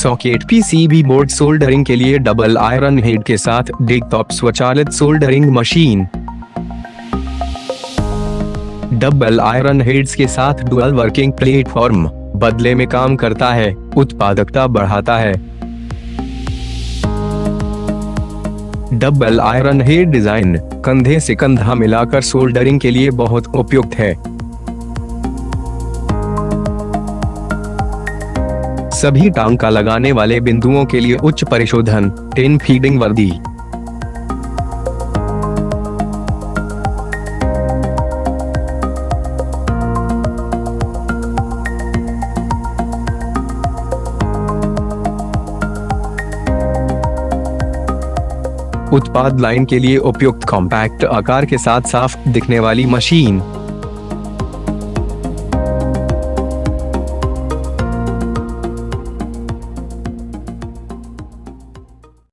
Socket PCB board soldering के लिए double iron head के साथ डेस्कटॉप स्वचालित soldering machine. Double iron heads के साथ डुअल वर्किंग प्लेटफॉर्म बदले में काम करता है, उत्पादकता बढ़ाता है। डबल आयरन हेड डिजाइन कंधे से कंधा मिलाकर सोल्डरिंग के लिए बहुत उपयुक्त है। सभी टांका लगाने वाले बिंदुओं के लिए उच्च परिशोधन 10 फीडिंग वर्दी। उत्पाद लाइन के लिए उपयुक्त कॉम्पैक्ट आकार के साथ साफ दिखने वाली मशीन।